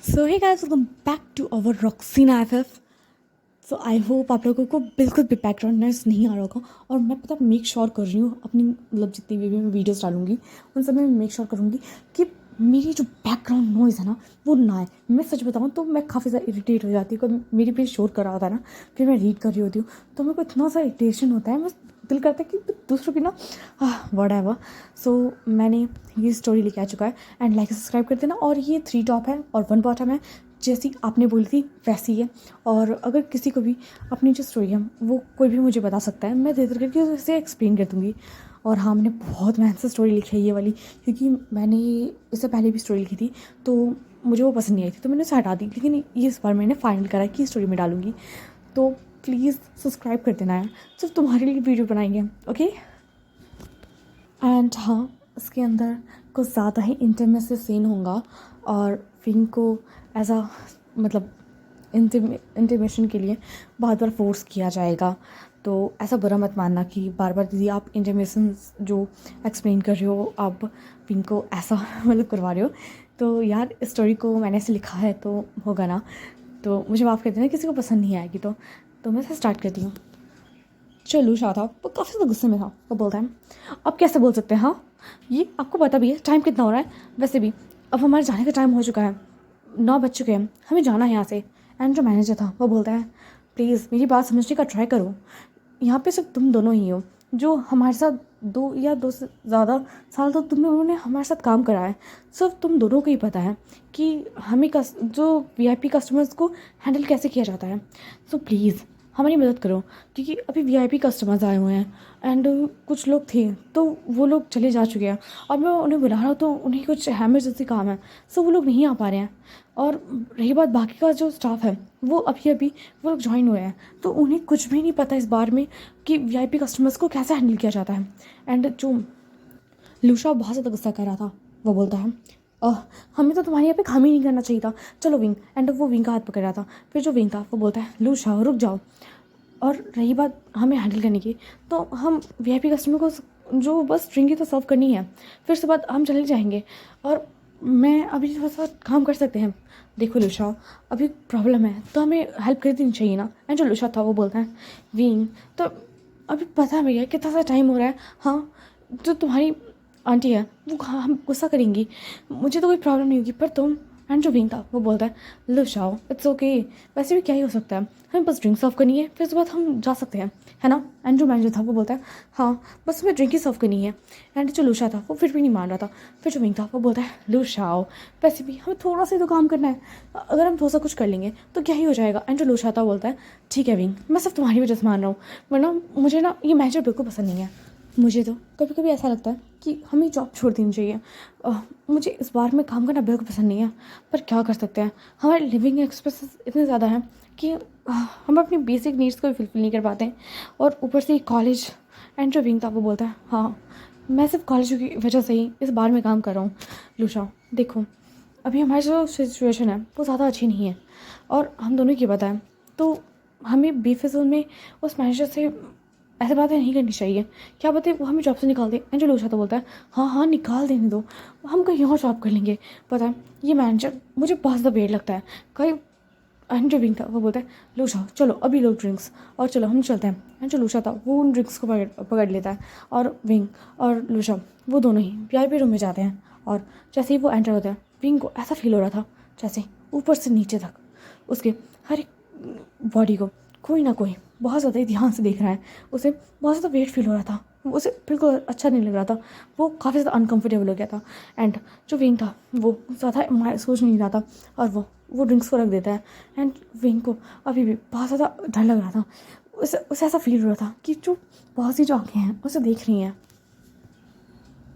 So hey guys, welcome back to our Roxina FF. So I hope आप लोगों को बिल्कुल भी बैकग्राउंड नॉइस नहीं आ रहा होगा। और मैं पता मेक श्योर कर रही हूँ अपनी मतलब जितनी भी मैं वीडियोस डालूंगी उन सब में मेक श्योर करूँगी कि मेरी जो बैकग्राउंड नॉइज़ है ना वो ना आए। मैं सच बताऊँ तो मैं काफ़ी ज़्यादा इरिटेट हो जाती हूँ। कभी मेरी भी शोर कर रहा होता है ना, फिर मैं रीड कर रही होती हूँ तो मेरे को इतना सा इरिटेशन होता है। मैं दिल करता है कि दूसरों की ना वर्ड है वह। सो मैंने ये स्टोरी लेके आ चुका है एंड लाइक सब्सक्राइब कर देना। और ये 3 टॉप है और 1 बॉटम है, जैसी आपने बोली थी वैसी है। और अगर किसी को भी अपनी जो स्टोरी है वो कोई भी मुझे बता सकता है, मैं धीरे धीरे करके उसे एक्सप्लेन कर दूँगी। और हाँ, मैंने बहुत मेहनत से स्टोरी लिखी है ये वाली, क्योंकि मैंने इससे पहले भी स्टोरी लिखी थी तो मुझे वो पसंद नहीं आई थी तो मैंने उसे हटा दी। लेकिन ये इस बार मैंने फाइनल करा कि स्टोरी में डालूंगी। तो प्लीज़ सब्सक्राइब कर देना है, सिर्फ तुम्हारे लिए वीडियो बनाएंगे, ओके। एंड हाँ, इसके अंदर कुछ ज़्यादा ही इंटीमेसी सीन होगा और विंग को एज अ मतलब इंटीमेशन के लिए बहुत बार फोर्स किया जाएगा। तो ऐसा बुरा मत मानना कि बार बार दीदी आप इंटीमेशन जो एक्सप्लेन कर रहे हो आप विंग को ऐसा मतलब करवा रहे हो। तो यार इस स्टोरी को मैंने ऐसे लिखा है तो होगा ना, तो मुझे माफ़ कर देना किसी को पसंद नहीं आएगी। तो मैं इसे स्टार्ट करती हूँ। चलो शाह था वो काफ़ी ज़्यादा गुस्से में था। वो बोलता है अब कैसे बोल सकते हैं, हाँ ये आपको पता भी है टाइम कितना हो रहा है, वैसे भी अब हमारे जाने का टाइम हो चुका है, 9 बज चुके हैं, हमें जाना है यहाँ से। एंड जो मैनेजर था वो बोलता है प्लीज़ मेरी बात समझने का ट्राई करो, यहाँ पे सिर्फ तुम दोनों ही हो जो हमारे साथ 2 से ज़्यादा साल तो तुम लोगों ने हमारे साथ काम करा है। सिर्फ तुम दोनों को ही पता है कि हमें जो वीआईपी कस्टमर्स को हैंडल कैसे किया जाता है। सो प्लीज़ हमारी मदद करो, क्योंकि अभी वीआईपी कस्टमर्स आए हुए हैं एंड कुछ लोग थे तो वो लोग चले जा चुके हैं और मैं उन्हें बुला रहा हूँ तो उन्हें कुछ इमरजेंसी काम है, सो वो लोग नहीं आ पा रहे हैं। और रही बात बाकी का जो स्टाफ है वो अभी अभी वो लोग ज्वाइन हुए हैं तो उन्हें कुछ भी नहीं पता इस बारे में कि वीआईपी कस्टमर्स को कैसे हैंडल किया जाता है। एंड जो लूशा बहुत ज़्यादा गुस्सा कर रहा था वो बोलता है अह हमें तो तुम्हारे यहाँ पे काम ही नहीं करना चाहिए था, चलो विंग। एंड वो विंग का हाथ पकड़ रहा था। फिर जो विंग था वो बोलता है लूशा रुक जाओ। और रही बात हमें हैंडल करने की, तो हम वीआईपी कस्टमर को जो बस ड्रिंक ही तो सर्व करनी है, फिर उसके बाद हम चले जाएंगे। और मैं अभी थोड़ा सा काम कर सकते हैं। देखो लुशा, अभी प्रॉब्लम है तो हमें हेल्प कर देनी चाहिए ना। एंड जो लुशा था वो बोलता है वीन तो अभी पता है भैया कितना सा टाइम हो रहा है। हाँ, जो तुम्हारी आंटी है वो हम गुस्सा करेंगी, मुझे तो कोई प्रॉब्लम नहीं होगी पर तुम। एंड जो विंग था वो बोलता है लो शाओ इट्स ओके, वैसे भी क्या ही हो सकता है, हमें बस ड्रिंक सर्व करनी है फिर उसके बाद हम जा सकते हैं, है ना। एंड जो मैनेजर था वो बोलता है हाँ बस हमें ड्रिंक ही सर्व करनी है। एंड जो लूशा था वो फिर भी नहीं मान रहा था। फिर जो विंग था वो बोलता है लो शाओ वैसे भी हमें थोड़ा सा ही तो काम करना है, अगर हम थोड़ा सा कुछ कर लेंगे तो क्या ही हो जाएगा। एंड जो लूशा था बोलता है ठीक है विंग, मैं सिर्फ तुम्हारी वजह से मान रहा हूँ, वरना मुझे ना ये मैनेजर बिल्कुल पसंद नहीं है। मुझे तो कभी कभी ऐसा लगता है कि हमें जॉब छोड़ देनी चाहिए। मुझे इस बार में काम करना बिल्कुल पसंद नहीं है पर क्या कर सकते हैं, हमारे लिविंग एक्सपेंसेस इतने ज़्यादा हैं कि हम अपनी बेसिक नीड्स को भी फुलफिल नहीं कर पाते हैं और ऊपर से कॉलेज। एंड जो विंग था वो बोलता है हाँ मैं सिर्फ कॉलेज की वजह से ही इस बार में काम कर रहा हूँ। लूशा देखो, अभी हमारी जो सिचुएशन है वो ज़्यादा अच्छी नहीं है और हम दोनों की पता है, तो हमें बेफिजूल में उस मैनेजर से ऐसे बातें नहीं करनी चाहिए। क्या पता है वो हमें जॉब से निकाल दे। एंड जो लूशा तो बोलता है हाँ हाँ निकाल देने दो, हम कहीं और जॉब कर लेंगे। पता है ये मैनेजर मुझे बहुत ज़्यादा वेट लगता है कहीं। एंड जो विंग था वो बोलता है लूशा चलो अभी लो ड्रिंक्स और चलो हम चलते हैं। एंड जो लूशा था वो उन ड्रिंक्स को पकड़ लेता है और विंग और लूशा वो दोनों ही वीआईपी रूम में जाते हैं। और जैसे ही वो एंटर होता है विंग को ऐसा फील हो रहा था जैसे ऊपर से नीचे तक उसके हर एक बॉडी को कोई ना कोई बहुत ज़्यादा ही ध्यान से देख रहा है। उसे बहुत ज़्यादा वेट फील हो रहा था, उसे बिल्कुल अच्छा नहीं लग रहा था, वो काफ़ी ज़्यादा अनकंफर्टेबल हो गया था। एंड जो विंग था वो ज़्यादा सोच नहीं रहा था और वो ड्रिंक्स को रख देता है। एंड विंग को अभी भी बहुत ज़्यादा डर लग रहा था, उसे ऐसा फील हो रहा था कि जो बहुत सी जो आँखें हैं उसे देख रही हैं।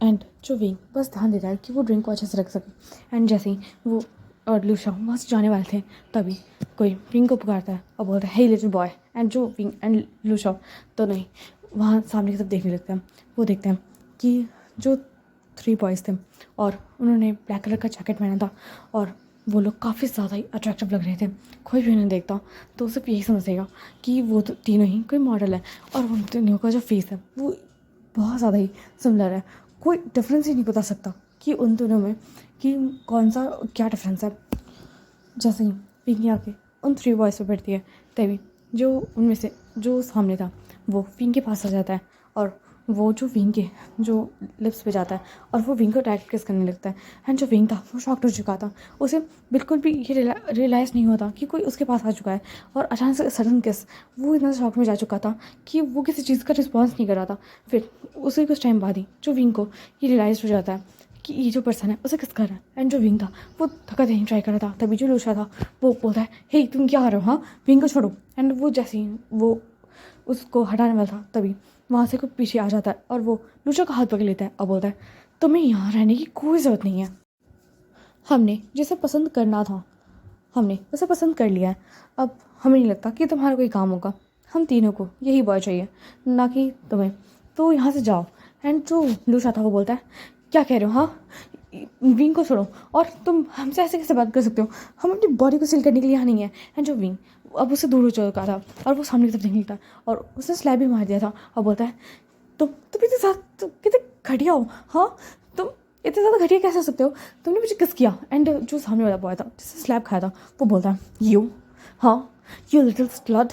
एंड जो विंग बस ध्यान दे रहा है कि वो ड्रिंक को अच्छे से रख सके। एंड जैसे ही वो और लूशा वहाँ से जाने वाले थे तभी कोई विंग को पुकारता है और बोलता है हे लिटिल बॉय। एंड जो विंग एंड लूशा दोनों ही वहाँ सामने की तरफ देखने लगते हैं। वो देखते हैं कि जो 3 बॉयज़ थे और उन्होंने ब्लैक कलर का जैकेट पहना था और वो लोग काफ़ी ज़्यादा ही अट्रैक्टिव लग रहे थे। कोई भी उन्हें देखता तो सिर्फ यही समझेगा कि वो तो तीनों ही कोई मॉडल है और उन तीनों का जो फेस है वो बहुत ज़्यादा ही सिमिलर है। कोई डिफरेंस ही नहीं बता सकता कि उन दोनों में कि कौन सा क्या डिफरेंस है। जैसे ही पिंकी आके उन 3 बॉयज़ पे बैठती है, तभी जो उनमें से जो सामने था वो विंग के पास आ जाता है और वो जो विंग के जो लिप्स पे जाता है और वो विंग को डायरेक्ट किस करने लगता है। एंड जो विंग था वो शॉक्ड हो चुका था, उसे बिल्कुल भी ये रियलाइज़ नहीं होता कि कोई उसके पास आ चुका है। और अचानक से सडन किस, वो इतना शॉक में जा चुका था कि वो किसी चीज़ का रिस्पॉन्स नहीं कर रहा था। फिर उसे कुछ टाइम बाद ही जो विंग को ये रियलाइज़ हो जाता है कि ये जो पर्सन है उसे किस कर रहा है। एंड जो विंग था वो धक्का देने ट्राई कर रहा था, तभी जो लूशा था वो बोलता है, हे तुम क्या कर रहे हो, हाँ विंग को छोड़ो। एंड वो जैसे ही वो उसको हटाने वाला था, तभी वहाँ से कोई पीछे आ जाता है और वो लूशा का हाथ पकड़ लेता है और बोलता है, तुम्हें यहाँ रहने की कोई ज़रूरत नहीं है। हमने जिसे पसंद करना था हमने उसे पसंद कर लिया है। अब हमें नहीं लगता कि तुम्हारा कोई काम होगा। हम तीनों को यही बॉय चाहिए, ना कि तुम्हें। तो यहाँ से जाओ। एंड जो लूशा था वो बोलता है, क्या कह रहे हो, हाँ विंग को छोड़ो और तुम हमसे ऐसे कैसे बात कर सकते हो, हम अपनी बॉडी को सील करने के लिए यहाँ नहीं है। एंड जो विंग अब उससे दूर हो चुका था और वो सामने की तरफ निकलता है और उसने स्लैब भी मार दिया था और बोलता है, तुम इतने साथ तुम कितने घटिया हो, हाँ तुम इतने ज़्यादा घटिया कैसे हो सकते हो, तुमने मुझे किस किया। एंड जो सामने वाला बॉय था जिससे स्लैब खाया था वो बोलता है, यू, हाँ यू लिटिल स्लड,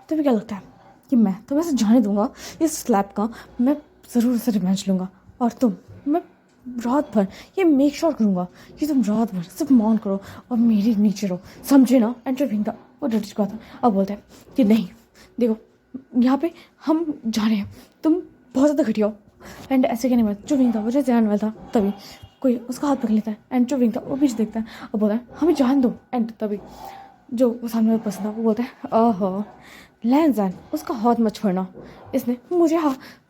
तुम्हें क्या लगता है कि मैं तुम्हें ऐसे जाने दूंगा। इस स्लैब का मैं ज़रूर उसे रिवेंज लूँगा और मैं रात भर ये मेक श्योर करूँगा कि तुम रात भर सिर्फ मौन करो और मेरे नीचे रहो, समझे ना। एंड जो विंग था वो डर चुका था और बोलता है कि नहीं देखो यहाँ पे हम जा रहे हैं, तुम बहुत ज़्यादा घटिया हो। एंड ऐसे कहने वाला जो विंग था वो जैसे जाने वाला था, तभी कोई उसका हाथ पकड़ लेता है। एंड जो विंग था वो पीछे देखता है और बोलता है, हमें जान दो। एंड तभी जो वो सामने वाला पर्सन था वो बोलता है, ओहो लैंजन उसका हाथ मत छोड़ना, इसने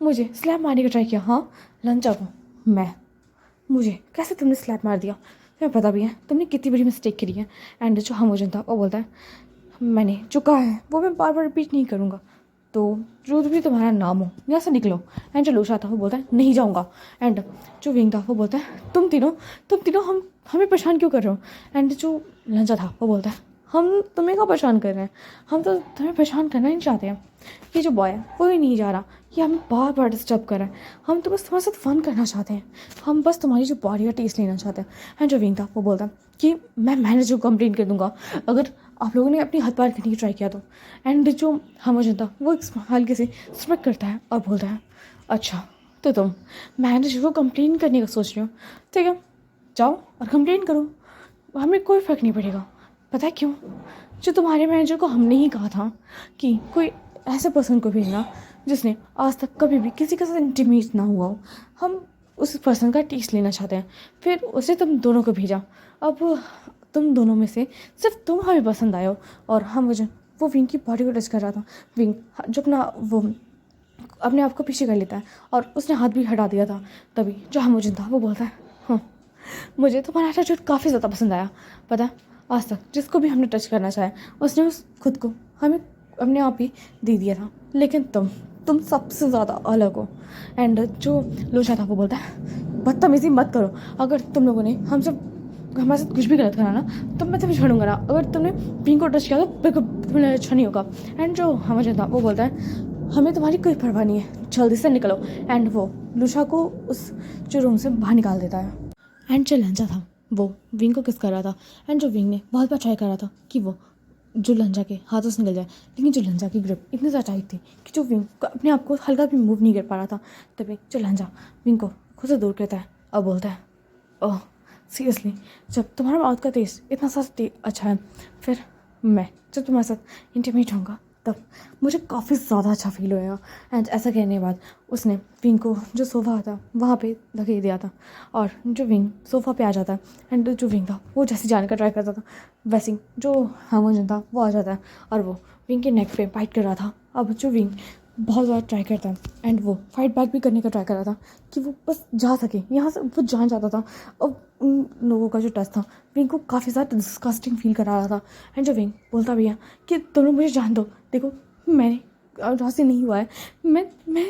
मुझे स्लैब मारने का ट्राई किया। हाँ लंचा को मुझे कैसे तुमने स्लैब मार दिया, तुम्हें पता भी है तुमने कितनी बड़ी मिस्टेक करी है। एंड जो हमोजन था वो बोलता है, मैंने जो कहा है वो मैं बार बार रिपीट नहीं करूँगा, तो जो भी तुम्हारा नाम हो यहाँ से निकलो। एंड जो लूशा था वो बोलता है, नहीं जाऊँगा। एंड जो विंग था वो बोलता है, तुम तीनों हमें परेशान क्यों कर रहे हो। एंड जो लंजा था वो बोलता है, हम तुम्हें क्या परेशान कर रहे हैं, हम तो तुम्हें परेशान करना ही नहीं चाहते हैं। ये जो बॉय है वो ही नहीं जा रहा, ये हमें बार बार डिस्टर्ब कर रहा है, हम तो बस तुम्हारे साथ फन करना चाहते हैं, हम बस तुम्हारी जो बॉडी का टेस्ट लेना चाहते हैं। एंड जो विंग था वो बोलता है कि मैं मैनेजर को कंप्लेंट कर दूंगा अगर आप लोगों ने अपनी हद पार करने की ट्राई किया तो। एंड जो हमोजन था वो एक हल्के से स्मिक करता है और बोलता है, अच्छा तो तुम मैनेजर को कंप्लेन करने का सोच रहे हो, ठीक है जाओ और कंप्लेन करो, हमें कोई फ़र्क नहीं पड़ेगा। पता है क्यों, जो तुम्हारे मैनेजर को हमने ही कहा था कि कोई ऐसे पर्सन को भेजना जिसने आज तक कभी भी किसी के साथ इंटीमेट ना हुआ हो, हम उस पर्सन का टेस्ट लेना चाहते हैं। फिर उसे तुम दोनों को भेजा, अब तुम दोनों में से सिर्फ तुम हमें पसंद आए हो। और हम मुझे वो विंग की बॉडी को टच कर रहा था, विंग जो वो अपने आप को पीछे कर लेता है और उसने हाथ भी हटा दिया था। तभी जो हमोजन था वो बोलता है, हाँ मुझे तुम्हारा एटीट्यूड काफ़ी ज़्यादा पसंद आया। पता है आज तक जिसको भी हमने टच करना चाहे उसने उस खुद को हमें अपने आप ही दे दिया था, लेकिन तुम सबसे ज़्यादा अलग हो। एंड जो लोचा था वो बोलता है, बदतमीज़ी मत करो, अगर तुम लोगों ने हमसे हमारे साथ कुछ भी गलत करा ना तो मैं तुम्हें छोड़ूंगा ना, अगर तुमने पिंक को टच किया तो बिल्कुल तुम्हें अच्छा नहीं होगा। एंड जो हमारे था वो बोलता है, हमें तुम्हारी कोई परवाह नहीं है, जल्दी से निकलो। एंड वो लूशा को उस जो रूम से बाहर निकाल देता है। एंड जो लंजा था वो विंग को किस कर रहा था। एंड जो विंग ने बहुत बार ट्राई कर रहा था कि वो जो लंजा के हाथों से निकल जाए, लेकिन जो लंजा की ग्रिप इतनी ज़्यादा टाइट थी कि जो विंग अपने आप को हल्का भी मूव नहीं कर पा रहा था। तभी जो लंजा विंग को खुद से दूर करता है और बोलता है, ओह सीरियसली जब तुम्हारा माउथ का टेस्ट इतना सा अच्छा है, फिर मैं जब तुम्हारे साथ इंटीमेट होऊंगा तब मुझे काफ़ी ज़्यादा अच्छा फील होएगा। एंड ऐसा कहने के बाद उसने विंग को जो सोफ़ा था वहाँ पे धकेल दिया था और जो विंग सोफ़ा पे आ जाता है। एंड जो विंग था वो जैसे जाने का ट्राई करता था, वैसे ही जो हमोजन था वो आ जाता है और वो विंग के नेक पे फाइट कर रहा था। अब जो विंग बहुत ज़्यादा ट्राई करता है एंड वो फाइट बैक भी करने का ट्राई कर रहा था कि वो बस जा सके यहाँ से, वो जान जाता था। अब उन लोगों का जो टच था विंग को काफ़ी ज़्यादा डिस्कस्टिंग फील करा रहा था। एंड जो विंग बोलता भी है कि तुम लोग मुझे जान दो, देखो मैंने रॉसी नहीं हुआ है, मैं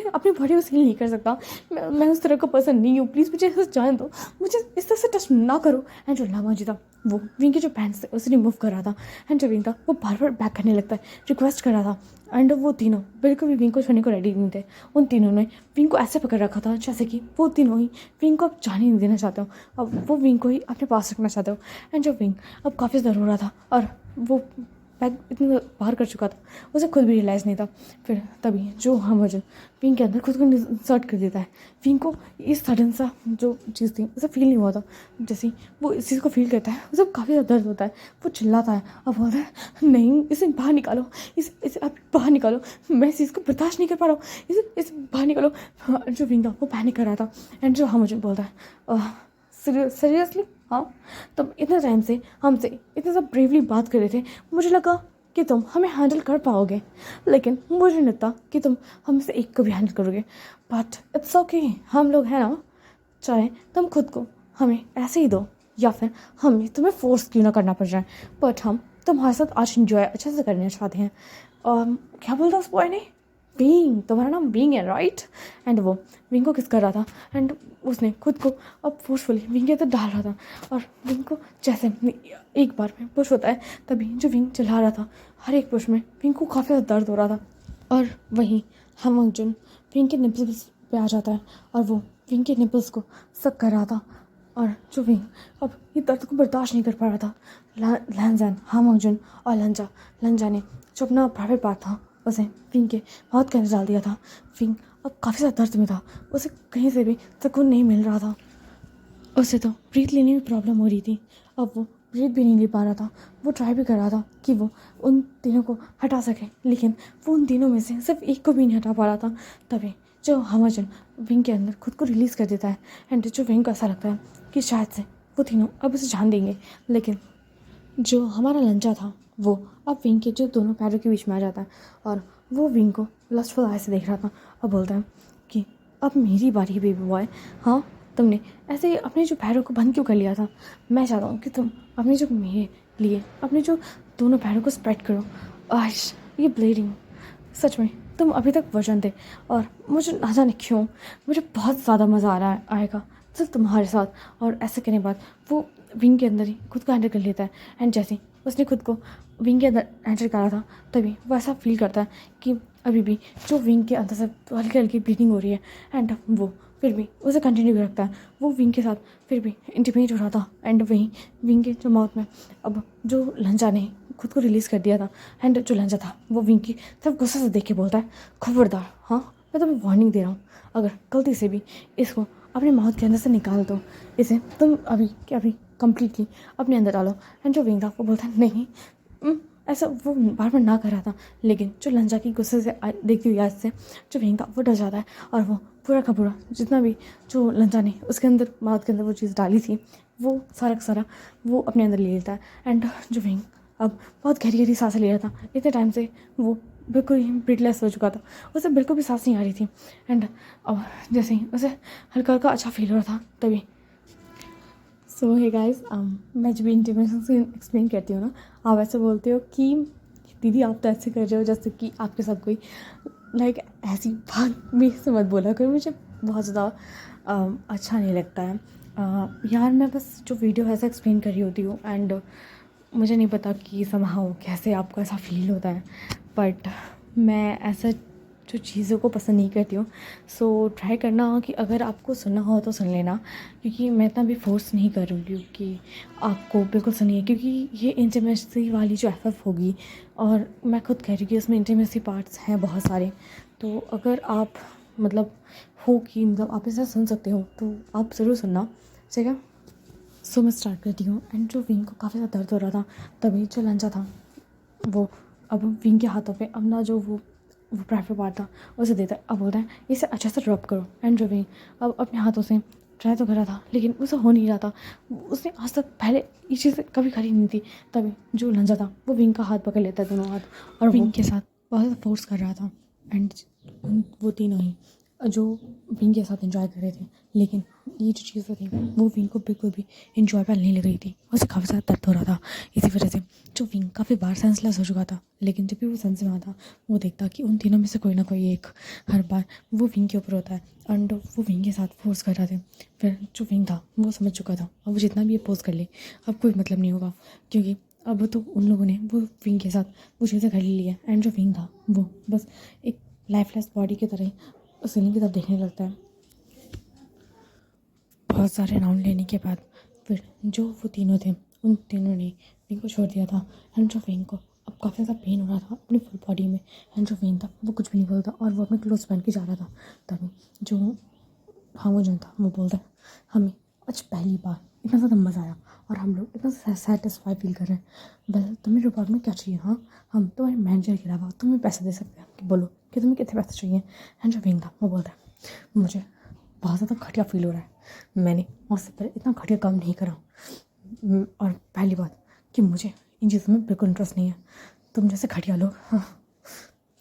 अपनी बॉडी को सील नहीं कर सकता, मैं उस तरह का पर्सन नहीं हूँ, प्लीज़ मुझे बस जाने दो, मुझे इस तरह से टच ना करो। एंड जो लामाजी था वो विंग के जो पैंट्स थे उसे रिमूव कर रहा था। एंड जो विंग था वो बार बार बैक करने लगता है, रिक्वेस्ट कर रहा था। एंड वो तीनों बिल्कुल भी विंग को छोड़ने को रेडी नहीं थे। उन तीनों ने विंग को ऐसे पकड़ रखा था जैसे कि वो तीनों ही विंग को अब जाने नहीं देना चाहते हो, अब वो विंग को ही अपने पास रखना चाहते हो। एंड जो विंग अब काफ़ी ज़्यादा रो रहा था और वो बैग इतना बाहर कर चुका था, उसे खुद भी रियलाइज़ नहीं था। फिर तभी जो हमर्जन विंग के अंदर खुद को इंसर्ट कर देता है। विंग को इस सडन सा जो चीज़ थी उसे फील नहीं हुआ था, जैसे वो इस चीज़ को फील करता है उसे काफ़ी ज़्यादा दर्द होता है। वो चिल्लाता है और बोलता है नहीं, इसे बाहर निकालो, इसे आप बाहर निकालो, मैं इस चीज़ को बर्दाश्त नहीं कर पा रहा हूँ, इसे बाहर निकालो। जो विंग था वो पैनिक कर रहा था। एंड जो हमर्जन बोलता है सीरियसली हाँ, तब इतने टाइम से हमसे इतने सब ब्रेवली बात कर रहे थे, मुझे लगा कि तुम हमें हैंडल कर पाओगे, लेकिन मुझे नहीं लगता कि तुम हम से एक को भी हैंडल करोगे। बट इट्स ओके, हम लोग हैं ना, चाहे तुम खुद को हमें ऐसे ही दो या फिर हमें तुम्हें फोर्स क्यों ना करना पड़ जाए, बट हम तुम्हारे साथ आज इंजॉय अच्छे से करना चाहते हैं। क्या बोलता उस बॉय ने, बींग, तुम्हारा नाम बींग है राइट। एंड वो विंग को किस कर रहा था एंड उसने खुद को अब फोर्सफुली विंग के अंदर डाल रहा था। और विंग को जैसे एक बार में पुश होता है तभी जो विंग चला रहा था, हर एक पुश में विंग को काफ़ी ज़्यादा दर्द हो रहा था। और वहीं हमंगजुन विंग के निपल्स पे आ जाता है और वो विंग के निपल्स को सक कर रहा था। और जो विंग अब ये दर्द को बर्दाश्त नहीं कर पा रहा था, लैंजन, हमंगजुन और लंजा ने जो अपना प्राइवेट पार्ट था उसे विंग के बहुत के अंदर डाल दिया था। विंग अब काफ़ी ज़्यादा दर्द में था, उसे कहीं से भी सुकून नहीं मिल रहा था। उसे तो ब्रीथ लेने में प्रॉब्लम हो रही थी, अब वो ब्रीथ भी नहीं ले पा रहा था। वो ट्राई भी कर रहा था कि वो उन तीनों को हटा सके, लेकिन वो उन तीनों में से सिर्फ एक को भी नहीं हटा पा रहा था। तभी जो हमर्जन विंग के अंदर खुद को रिलीज़ कर देता है। एंड जो विंग को ऐसा लगता है कि शायद से वो तीनों अब उसे जान देंगे, लेकिन जो हमारा लंचा था वो अब विंग के जो दोनों पैरों के बीच में आ जाता है और वो विंग को लस्टफुल आई से देख रहा था और बोलता है कि अब मेरी बारी बेबी बॉय, हाँ तुमने ऐसे अपने जो पैरों को बंद क्यों कर लिया था, मैं चाहता हूँ कि तुम अपने जो मेरे लिए अपने जो दोनों पैरों को स्प्रेड करो। आज ये ब्लीडिंग, सच में तुम अभी तक वर्जन थे और मुझे ना जाने क्यों मुझे बहुत ज़्यादा मज़ा आ रहा आएगा सिर्फ तुम्हारे साथ। और ऐसे करने के बाद वो विंग के अंदर ही खुद को हैंडल कर लेता है। एंड जैसे ही उसने खुद को विंग के अंदर एंटर करा था तभी वो ऐसा फील करता है कि अभी भी जो विंग के अंदर से हल्की हल्की ब्लीडिंग हो रही है। एंड वो फिर भी उसे कंटिन्यू भी रखता है, वो विंग के साथ फिर भी इंटीमेट हो रहा था। एंड वहीं विंग के जो माउथ में अब जो लंजा ने खुद को रिलीज़ कर दिया था। एंड जो लंजा था वो विंग की सिर्फ गुस्से से देख के बोलता है, खबरदार, हाँ मैं तुम्हें वार्निंग दे रहा हूँ, अगर गलती से भी इसको अपने माउथ के अंदर से निकाल दो, इसे तुम अभी के अभी कम्प्लीटली अपने अंदर डालो। एंड जो विंग था वो बोलता है नहीं, ऐसा वो बार बार ना कर रहा था, लेकिन जो लंजा की गुस्से से देखती हुई आज से जो विंग था वो डर जाता है और वो पूरा का पूरा जितना भी जो लंजा ने उसके अंदर माउथ के अंदर वो चीज़ डाली थी वो सारा का सारा वो अपने अंदर ले लेता है। एंड जो विंग अब बहुत गहरी गहरी सांसें ले रहा था, इतने टाइम से वो बिल्कुल ही ब्रीथलेस हो चुका था, उसे बिल्कुल भी सांस नहीं आ रही थी। एंड अब जैसे ही उसे हल्का हल्का अच्छा फील हो रहा था तभी सो हे गाइस, मैं जब इंटीमेशन से एक्सप्लेन करती हूँ ना, आप ऐसे बोलते हो कि दीदी आप तो ऐसे कर रहे हो जैसे कि आपके साथ कोई लाइक ऐसी बात भी से मत बोला करो, मुझे बहुत ज़्यादा अच्छा नहीं लगता है। यार मैं बस जो वीडियो ऐसा एक्सप्लेन कर रही होती हूँ एंड मुझे नहीं पता कि समहाउ कैसे आपको ऐसा फील होता है, बट मैं ऐसा जो चीज़ों को पसंद नहीं करती हूँ। सो ट्राई करना कि अगर आपको सुनना हो तो सुन लेना, क्योंकि मैं इतना भी फोर्स नहीं करूँगी कि आपको बिल्कुल सुनिए, क्योंकि ये इंटीमेसी वाली जो एफ होगी और मैं खुद कह रही हूँ कि उसमें इंटीमेसी पार्ट्स हैं बहुत सारे, तो अगर आप मतलब हो कि मतलब आप इसे सुन सकते हो तो आप ज़रूर सुनना, ठीक है। सो मैं स्टार्ट करती हूँ। एंड जो विंग को काफ़ी ज़्यादा दर्द हो रहा था तभी जो लंचा था वो अब विंग के हाथों पे अपना जो वो प्राइवेट पार्ट था उसे देता है। अब बोलता है इसे अच्छे से ड्रॉप करो। एंड जो विंग अब अपने हाथों से ट्राई तो कर रहा था लेकिन उसे हो नहीं रहा था, उसने आज तक पहले ये चीज़ कभी करी नहीं थी। तभी जो लंजा था वो विंग का हाथ पकड़ लेता है, दोनों हाथ, और विंग के साथ बहुत फोर्स कर रहा था। एंड वो तीनों ही जो विंग के साथ एंजॉय कर रहे थे, लेकिन ये जो चीज़ें थी वो विंग को बिल्कुल भी इंजॉयबल नहीं लग रही थी। उसे काफ़ी ज़्यादा दर्द हो रहा था। इसी वजह से जो विंग काफ़ी बार सेंसलेस हो चुका था, लेकिन जब भी वो सेंस में आता वो देखता कि उन तीनों में से कोई ना कोई एक हर बार वो विंग के ऊपर होता है एंड वो विंग के साथ फोर्स कर रहे थे। फिर जो विंग था वो समझ चुका था अब वो जितना भी ये पोज कर ले अब कोई मतलब नहीं होगा, क्योंकि अब तो उन लोगों ने वो विंग के साथ वो चीज़ें कर ली है एंड जो विंग था वो बस एक लाइफलेस बॉडी की तरह सीलिंग की तरफ देखने लगता है। बहुत सारे राउंड लेने के बाद फिर जो वो तीनों थे उन तीनों ने विंग को छोड़ दिया था एंड जो विंग को अब काफ़ी ज़्यादा पेन हो रहा था अपनी फुल बॉडी में एंड जो विंग था वो कुछ भी नहीं बोलता और वो अपने क्लोथ्स पहन के जा रहा था। तभी जो हांगो जन था वो बोलता है हमें आज पहली बार इतना ज़्यादा मज़ा आया और हम लोग इतना सेटिस्फाई फील कर रहे हैं। वेल तुम्हें रिवॉर्ड में क्या चाहिए? हाँ, हम तुम्हारे मैनेजर के अलावा तुम्हें पैसे दे सकते हैं कि बोलो कि तुम्हें कितने पैसे चाहिए। एंड जो विंग था वो बोलता है मुझे बहुत ज़्यादा घटिया फील हो रहा है, मैंने उससे पहले इतना घटिया काम नहीं करा और पहली बात कि मुझे इन चीज़ों में बिल्कुल इंटरेस्ट नहीं है, तुम जैसे घटिया लोग। हाँ।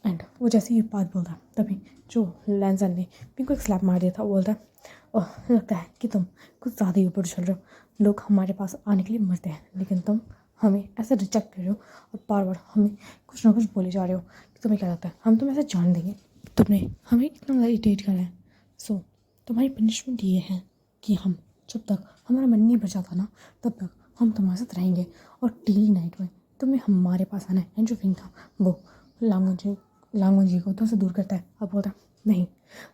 एंड वो जैसे ये बात बोलता तभी जो लैंसन ने पिंक को एक स्लैप मार दिया था। वो बोलता है ओह लगता है कि तुम कुछ ज़्यादा ही ऊपर चल रहे हो, लोग हमारे पास आने के लिए मरते हैं लेकिन तुम हमें ऐसे रिजेक्ट कर रहे हो और बार बार हमें कुछ ना कुछ बोले जा रहे हो कि तुम्हें क्या लगता है हम तुम्हें ऐसे जान देंगे, तुमने हमें इतना ज़्यादा इरिटेट करा है। सो तुम्हारी पनिशमेंट ये है कि हम जब तक हमारा मन नहीं बचा था ना तब तक हम तुम्हारे साथ रहेंगे और टील नाइट में तुम्हें हमारे पास आना है। एंड जो विंग था वो लांगों जी को तुमसे दूर करता है। अब बोलता है नहीं,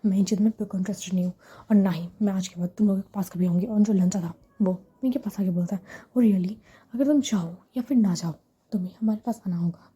मैं इन चीज़ में बिल्कुल इंटरेस्टेड नहीं हूँ और ना ही मैं आज के बाद तुम लोगों के पास कभी आऊँगी। और जो लंचा था वो विंग के पास आके बोलता है वो रियली अगर तुम चाहो या फिर ना चाहो तुम्हें हमारे पास आना होगा,